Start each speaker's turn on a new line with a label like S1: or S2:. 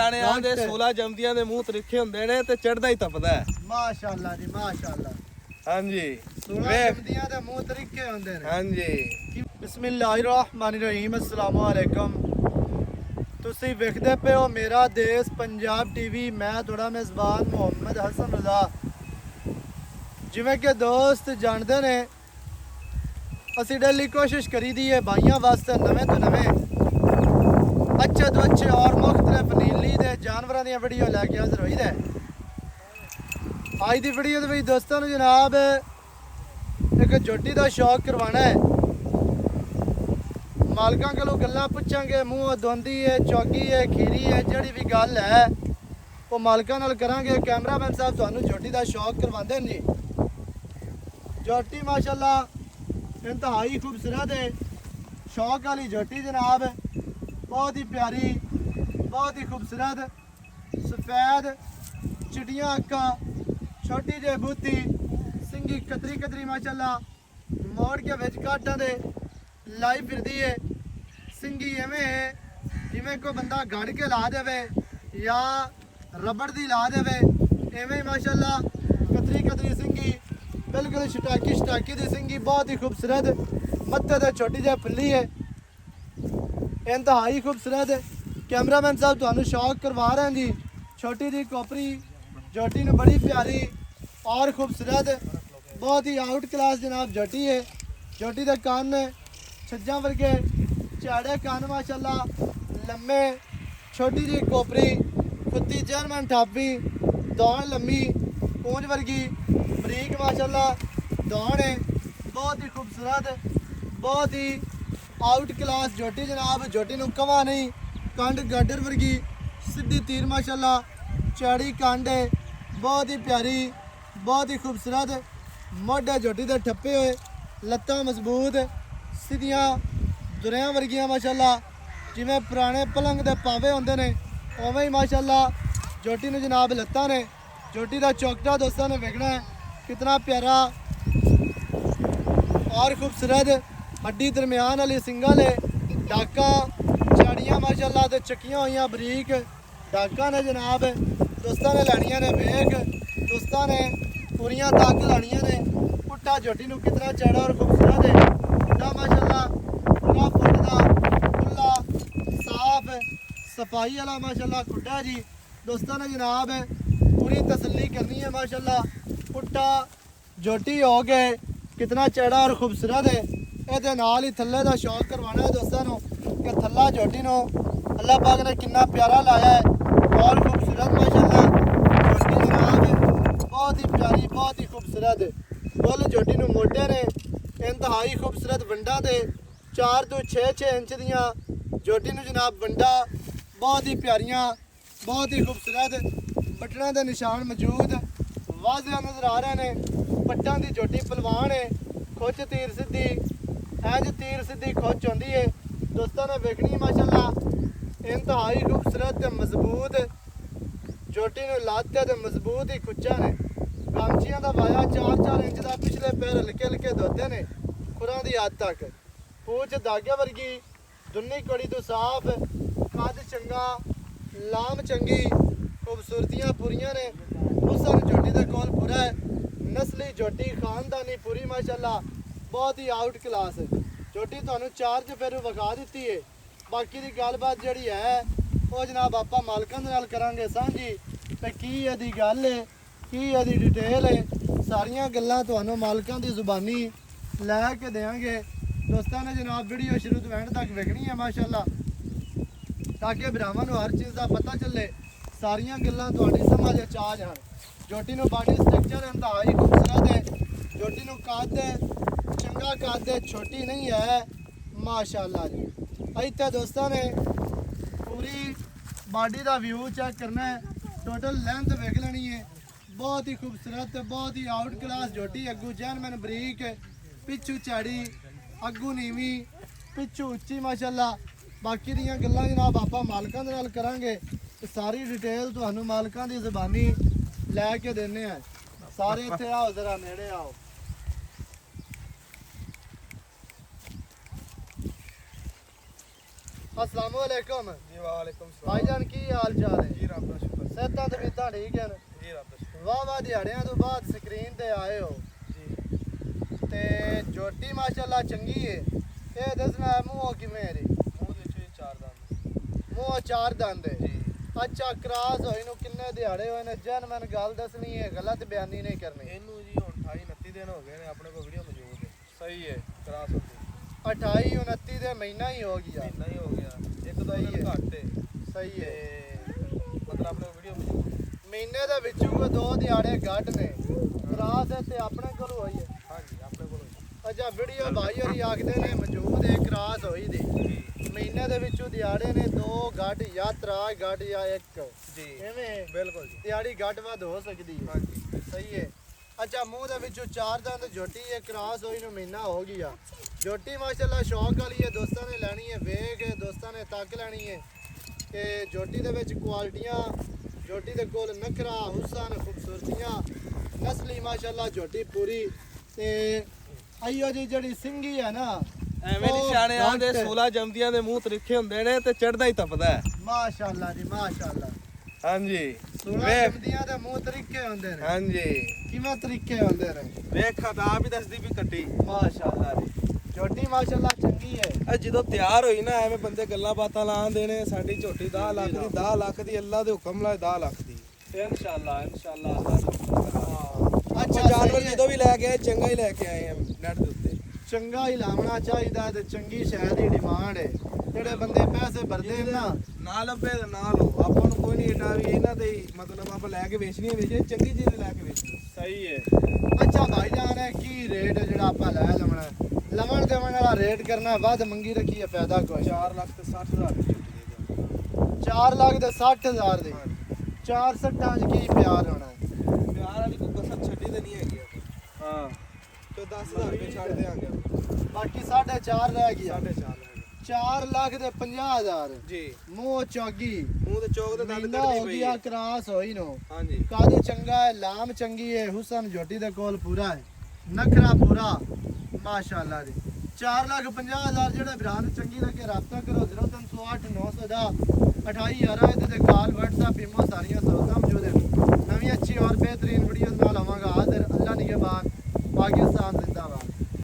S1: ਸਿਆਣਿਆਂ ਦੇ 16 ਜੰਮਦੀਆਂ ਦੇ ਮੂੰਹ ਤਰੀਖੇ ਹੁੰਦੇ ਨੇ ਤੇ ਚੜਦਾ ਹੀ ਤਪਦਾ ਹੈ।
S2: ਮਾਸ਼ਾਅੱਲਾ ਜੀ ਮਾਸ਼ਾਅੱਲਾ।
S1: ਹਾਂਜੀ
S2: 16 ਜੰਮਦੀਆਂ ਦੇ ਮੂੰਹ ਤਰੀਖੇ ਹੁੰਦੇ ਨੇ।
S1: ਹਾਂਜੀ
S2: ਬਿਸਮਿल्लाहिर्रहमानिर्रहीम अस्सलाम वालेकुम। ਤੁਸੀਂ ਵੇਖਦੇ ਪਏ ਹੋ ਮੇਰਾ ਦੇਸ਼ ਪੰਜਾਬ ਟੀਵੀ। ਮੈਂ ਤੁਹਾਡਾ ਮੇਜ਼ਬਾਨ ਮੁਹੰਮਦ ਹਸਨ ਰਜ਼ਾ। ਜਿਵੇਂ ਕਿ ਦੋਸਤ ਜਾਣਦੇ ਨੇ ਅਸੀਂ ਡੇਲੀ ਕੋਸ਼ਿਸ਼ ਕਰੀਦੀ ਹੈ ਭਾਈਆਂ ਵਾਸਤੇ ਨਵੇਂ ਤੋਂ ਨਵੇਂ अच्छे तो अच्छे और मुख्तलिफ नीली दे जानवरों दी वीडियो लैके हाजिर होई दे। अज की वीडियो दे विच दोस्तों नूं जनाब एक झोटी का शौक करवाना है। मालकां कोलों गल्लां पुछांगे, मूँह धोंदी है, चौगी है, खीरी है, जिहड़ी भी गल है वो मालकां नाल करांगे। कैमरामैन साहब तुहानूं झोटी का शौक करवांदे ने जी। झोटी माशाअल्लाह इंतहाई खूबसूरत है, शौक वाली झोटी जनाब, बहुत ही प्यारी, बहुत ही खूबसूरत, सफ़ेद चिटियां अक्का, छोटी जी बूती, सिंगी कतरी कतरी माशाअल्लाह मोड़ के विच काटां दे लाई फिरदी है। सिंगी एवें है जिवें कोई बंदा गड़ के ला देवे या रबड़ दी ला देवे, एवें ही माशाअल्लाह कतरी कतरी सिंगी, बिल्कुल छटाकी छटाकी दी सिंगी, बहुत ही खूबसूरत, मत्थे ते छोटी जी फुल्ली है, इंतहाई खूबसूरत। कैमरामैन साहब तुहानूं शौक करवा रहे हैं जी। छोटी जी कोपरी झोटी नूं बड़ी प्यारी और खूबसूरत, बहुत ही आउट क्लास जनाब झोटी है। झोटी दे कान छज्जां वर्गे झाड़े कान माशाअल्लाह लम्मे, छोटी जी कोपरी, खुत्ती जर्मन ठापी, दौड़ लम्मी, पूंछ वर्गी बरीक माशाअल्लाह दौड़ है, बहुत ही खूबसूरत, बहुत ही आउट क्लास झोटी जनाब। झोटी नूं कवा नहीं, कंड गाडर वर्गी सीधी तीर माशाअल्लाह, चौड़ी कंड है, बहुत ही प्यारी, बहुत ही खूबसूरत। मोढे झोटी दे ठप्पे हुए, लत्तां मजबूत, सीधियां दुरियां वर्गियां माशाअल्लाह, जिवें पुराने पलंग दे पावे होंदे ने उवें ही माशाअल्लाह झोटी नूं जनाब लत्तां ने। झोटी दा चौकटा दोस्तां ने वेखना है कितना प्यारा और खूबसूरत, हड्डी दरम्यान वाली सिंगल है, डाका झाड़ियाँ माशाअल्लाह ते चक्कियां हुई बरीक डाका ने जनाब। दोस्तां ने लैनियां ने वेख, दोस्तां ने पूरियां तक लैनियां ने। पुट्ठा झोटी नूं कितना चौड़ा और खूबसूरत है, पुट्ठा माशाअल्लाह पूरा फुट दा खुला साफ सफाई वाला माशाअल्लाह खुड्डा जी। दोस्तां ने जनाब पूरी तसल्ली करनी है माशाअल्लाह। पुट्ठा झोटी हो गए कितना चौड़ा और खूबसूरत है। ਇਹਦੇ ਨਾਲ ਹੀ ਥੱਲੇ ਦਾ ਸ਼ੌਕ ਕਰਵਾਉਣਾ ਹੈ ਦੋਸਤਾਂ ਨੂੰ ਕਿ ਥੱਲਾ ਝੋਟੀ ਨੂੰ ਅੱਲਾਹ ਪਾਕ ਨੇ ਕਿੰਨਾ ਪਿਆਰਾ ਲਾਇਆ ਹੈ और खूबसूरत माशाअल्लाह झोटी जनाब, बहुत ही प्यारी, बहुत ही खूबसूरत। फुल झोटी नूं मोढे ने, इंतहाई खूबसूरत वंडा दे 4 ਤੋਂ 6 इंच दियां झोटी नूं जनाब वंडा बहुत ही प्यारियां, बहुत ही खूबसूरत। बटना दे निशान मौजूद वाज़िह नज़र आ रहे हैं। पट्टां दी झोटी पलवान है, खुच तीर सीधी इंज तीर सीधी खुच आती है। दोस्तों ने वेखनी माशाअल्लाह इंतहाई खूबसूरत ते मजबूत झोटी नूं लाते ते मजबूत ही खुचा ने। कांचियां दा वाया 4-4 इंच का, पिछले पैर हल्के हल्के धोते ने खुरां दी हद तक। पूछ धागे वर्गी, दुन्नी कड़ी तो साफ, कद चंगा, लाम चंगी, खूबसूरतियां पूरियां ने। हुसन झोटी दे कोल पूरा है, नस्ली झोटी खानदानी पूरी माशाअल्लाह, बहुत ही आउट क्लास। झोटी तुहानूं 4 चफेरू विखा दित्ती है। बाकी की गलबात जिहड़ी है वो जनाब आपां मालकां दे नाल करांगे साझी ते की इहदी गल है, की इहदी डिटेल है, सारियां गल्लां तुहानूं मालकां दी जुबानी लै के देंगे। दोस्तां ने जनाब वीडियो शुरू तो एंड तक वेखनी है माशाअल्लाह, ताकि भरावां नूं हर चीज़ का पता चले, सारियां गल्लां तुहाडी समझ च आ जाण। झोटी नूं बॉडी स्ट्रक्चर इंतहाई खूबसूरत है, झोटी नूं कद चंगा कद, छोटी नहीं है माशाअल्लाह जी। इत्थे दोस्तों ने पूरी बॉडी का व्यू चेक करना है, टोटल लेंथ वेख लेनी है। बहुत ही खूबसूरत, बहुत ही आउट क्लास झोटी। अगू जैनमैन बरीक, पिछू चैड़ी, अगू नीवी, पिछू उच्ची माशाअल्लाह। बाकी दियां गल्लां जनाब आपां मालकां दे नाल करांगे, सारी डिटेल तुहानूं मालकां दी ज़बानी लै के देने हैं। सारे इत्थे आओ, जरा नेड़े आओ। अस्सलाम वालेकुम
S1: जी वालेकुम सलाम
S2: भाईजान की हाल चाल है
S1: जी रब दा शुक्र
S2: सेहतां तबीयतां ठीक हैं
S1: जी रब दा शुक्र
S2: वाह वाह दिहाड़ियां तो बाद स्क्रीन ते आए हो
S1: जी
S2: ते जोटी माशाल्लाह चंगी है ये दसना मूंह किवें है
S1: ਮੂੰਹ ਦੇ ਵਿੱਚ ਚਾਰ ਦੰਦ
S2: मूंह चार दंद है
S1: ਜੀ
S2: अच्छा क्रॉस होई नु किन्ने दिहाड़े होए ने जन मन गल दसनी है गलत बयानी नहीं करनी
S1: ਇਹਨੂੰ ਜੀ ਹੁਣ 28 29 ਦਿਨ ਹੋ ਗਏ ਨੇ ਆਪਣੇ ਕੋਲ ਵੀਡੀਓ ਮੌਜੂਦ ਹੈ ਸਹੀ ਹੈ ਕਰਾਸ ਹੁੰਦੀ
S2: 28 29 ਦੇ ਮਹੀਨਾ ਹੀ ਹੋ ਗਿਆ
S1: ਮਹੀਨਾ ਹੀ ਹੋ ਗਿਆ ਇੱਕ ਦੋ
S2: ਸਹੀ
S1: ਦਿਨ
S2: ਹੈ।
S1: ਘੱਟ ਹੈ
S2: ਸਹੀ
S1: ਤੇ
S2: ਹੈ
S1: ਮਤਲਬ ਆਪਣੇ ਕੋਲ ਵੀਡੀਓ ਮੌਜੂਦ ਹੈ
S2: ਮਹੀਨੇ ਦੇ ਵਿੱਚੋਂ ਕੋ ਦੋ ਦਿਹਾੜੇ ਘੱਟ ਨੇ ਕਰਾਸ ਹੈ ਤੇ ਆਪਣੇ ਕੋਲ ਹੋਈ ਹੈ
S1: ਹਾਂਜੀ ਆਪਣੇ ਕੋਲ
S2: ਅੱਛਾ ਵੀਡੀਓ ਭਾਈ ਹੋਰੀ ਆਖਦੇ ਨੇ ਮੌਜੂਦ ਹੈ ਕਰਾਸ ਹੋਈ ਦੀ
S1: ਜੀ
S2: ਮਹੀਨੇ ਦੇ ਵਿੱਚੋਂ ਦਿਹਾੜੇ ਨੇ ਦੋ ਘੱਟ ਜਾਂ ਤਰਾ ਘੱਟ ਜਾਂ ਇੱਕ
S1: ਜੀ
S2: ਐਵੇਂ
S1: ਬਿਲਕੁਲ ਜੀ
S2: ਦਿਹਾੜੀ ਘੱਟ ਵੱਧ ਹੋ ਸਕਦੀ ਹੈ
S1: ਹਾਂਜੀ
S2: ਸਹੀ ਹੈ ਅੱਛਾ ਮੂੰਹ ਦੇ ਵਿੱਚੋਂ ਚਾਰ ਦੰਦ ਝੋਟੀ ਹੈ ਕਰਾਸ ਹੋਈ ਨੂੰ ਮਹੀਨਾ ਹੋ ਗਿਆ ਝੋਟੀ ਮਾਸ਼ਾਅੱਲਾ ਸ਼ੌਕ ਵਾਲੀ ਹੈ ਦੋਸਤਾਂ ਨੇ ਲੈਣੀ ਹੈ ਵੇਖ ਦੋਸਤਾਂ ਨੇ ਤੱਕ ਲੈਣੀ ਹੈ ਕਿ ਝੋਟੀ ਦੇ ਵਿੱਚ ਕੁਆਲਿਟੀਆਂ ਝੋਟੀ ਦੇ ਕੋਲ ਨਖਰਾ ਹੁਸਨ ਖੂਬਸੂਰਤੀਆਂ ਨਸਲੀ ਮਾਸ਼ਾਅੱਲਾ ਝੋਟੀ ਪੂਰੀ ਤੇ ਆਈਓ ਜੀ ਜਿਹੜੀ ਸਿੰਗੀ ਹੈ ਨਾ
S1: ਐਵੇਂ ਨਹੀਂ
S2: ਉਹ
S1: ਸਿਆਣੇ ਆਂਦੇ
S2: ਘੱਟ।
S1: 16 ਜੰਮਦੀਆਂ ਦੇ ਮੂੰਹ ਤਰੀਖੇ ਹੁੰਦੇ ਨੇ ਤੇ ਚੜਦਾ ਹੀ ਤਪਦਾ ਹੈ
S2: ਮਾਸ਼ਾਅੱਲਾ ਜੀ ਮਾਸ਼ਾਅੱਲਾ
S1: ਹਾਂਜੀ
S2: 16
S1: ਵੇਖ
S2: ਜੰਮਦੀਆਂ ਦੇ ਮੂੰਹ ਤਰੀਕੇ ਹੁੰਦੇ ਨੇ
S1: ਹਾਂਜੀ
S2: ਕਿਵੇਂ ਤਰੀਕੇ ਹੁੰਦੇ ਨੇ
S1: ਵੇਖ ਤਾਂ ਆਪ ਹੀ ਦੱਸਦੀ ਵੀ ਕੱਟੀ
S2: ਮਾਸ਼ਾਅੱਲਾ ਜੀ ਝੋਟੀ ਮਾਸ਼ਾਅੱਲਾ ਚੰਗੀ ਹੈ
S1: ਇਹ ਜਦੋਂ ਤਿਆਰ ਹੋਈ ਨਾ ਐਵੇਂ ਬੰਦੇ ਗੱਲਾਂ ਬਾਤਾਂ ਲਾਣ ਦੇਣੇ ਸਾਡੀ ਝੋਟੀ 10 ਲੱਖ ਦੀ 10 ਲੱਖ ਦੀ ਅੱਲਾ ਦੇ ਹੁਕਮ ਨਾਲ 10 ਲੱਖ ਦੀ ਇਨਸ਼ਾਅੱਲਾ
S2: ਅੱਛਾ
S1: ਜਾਨਵਰ
S2: ਸਹੀ ਹੈ।
S1: ਜਦੋਂ ਵੀ ਲੈ ਕੇ ਆਏ ਚੰਗਾ ਹੀ ਲੈ ਕੇ ਆਏ ਆ ਨੈਟ ਦੇ ਉੱਤੇ
S2: ਚੰਗਾ ਹੀ ਲਾਉਣਾ ਚਾਹੀਦਾ ਤੇ ਚੰਗੀ ਸ਼ੈ ਦੀ ਡਿਮਾਂਡ ਹੈ ਜਿਹੜੇ ਬੰਦੇ ਪੈਸੇ ਭਰਦੇ ਨੇ ਨਾ
S1: ਨਾ ਲੱਭੇ ਤਾਂ ਨਾ ਲਓ ਆਪਾਂ ਨੂੰ ਕੋਈ ਨਹੀਂ ਏਡਾ ਵੀ ਇਹਨਾਂ ਦੇ ਹੀ ਮਤਲਬ ਆਪਾਂ ਲੈ ਕੇ ਵੇਚਣੀ ਹੈ ਵੇਚੇ ਚੰਗੀ ਚੀਜ਼ ਲੈ ਕੇ ਵੇਚਣੀ ਸਹੀ ਹੈ
S2: ਅੱਛਾ ਭਾਈ ਜਾਨ ਹੈ ਕੀ ਰੇਟ ਹੈ ਜਿਹੜਾ ਆਪਾਂ ਲੈ ਲਵਣਾ ਲਵਣ ਦੇਵਣ ਵਾਲਾ ਰੇਟ ਕਰਨਾ ਵੱਧ ਮੰਗੀ ਰੱਖੀ ਹੈ ਫਾਇਦਾ ਕੋਈ
S1: 4 ਲੱਖ ਤੇ 60,000 ਦੀ ਝੋਟੀ ਦੇ
S2: 4 ਲੱਖ ਤੇ 60,000 ਦੀ 4 ਸੱਟਾਂ 'ਚ ਕੀ ਪਿਆਰ ਹੋਣਾ ਹੈ
S1: ਪਿਆਰ ਵਾਲੀ ਕੋਈ ਕਸਰ ਛੱਡੀ ਤੇ ਨਹੀਂ ਹੈਗੀ ਆਪਾਂ
S2: ਹਾਂ
S1: ਤੇ 10,000 ਰੁਪਏ ਛੱਡ ਦੇਾਂਗੇ
S2: ਬਾਕੀ 4.5 ਰਹਿ ਗਿਆ
S1: 4.5
S2: 4 ਲੱਖ ਤੇ 50,000
S1: ਜੀ
S2: ਮੂੰਹ ਚੌਗੀ
S1: ਮੂੰਹ ਤੇ ਚੌਕ ਤੇ ਦੰਦ
S2: ਮਹੀਨਾ ਹੋ
S1: ਕੱਢਦੀ ਪਈ
S2: ਗਿਆ
S1: ਹੈ
S2: ਕਰਾਸ ਹੋਈ ਨੂੰ
S1: ਹਾਂਜੀ
S2: ਕਾਦ ਚੰਗਾ ਹੈ ਲਾਮ ਚੰਗੀ ਹੈ ਹੁਸਨ ਝੋਟੀ ਦੇ ਕੋਲ ਪੂਰਾ ਹੈ ਨਖਰਾ ਪੂਰਾ ਮਾਸ਼ਾਅੱਲਾ ਜੀ 4,50,000 ਜਿਹੜੇ ਭਰਾ ਨੂੰ ਚੰਗੀ ਲੱਗੇ ਰਾਬਤਾ ਕਰੋ 0308 910 28000 ਇਹਦੇ ਤੇ ਕਾਲ WhatsApp ਇਮੋ ਸਾਰੀਆਂ ਸਹੂਲਤਾਂ ਮੌਜੂਦ ਹਨ ਨਵੀਂ ਅੱਛੀ ਔਰ ਬਿਹਤਰੀਨ ਵੀਡੀਓਜ਼ ਨਾਲ ਆਵਾਂਗਾ ਹਾਜ਼ਰ ਅੱਲਾ ਨਿਗਹਬਾਨ ਪਾਕਿਸਤਾਨ ਜ਼ਿੰਦਾਬਾਦ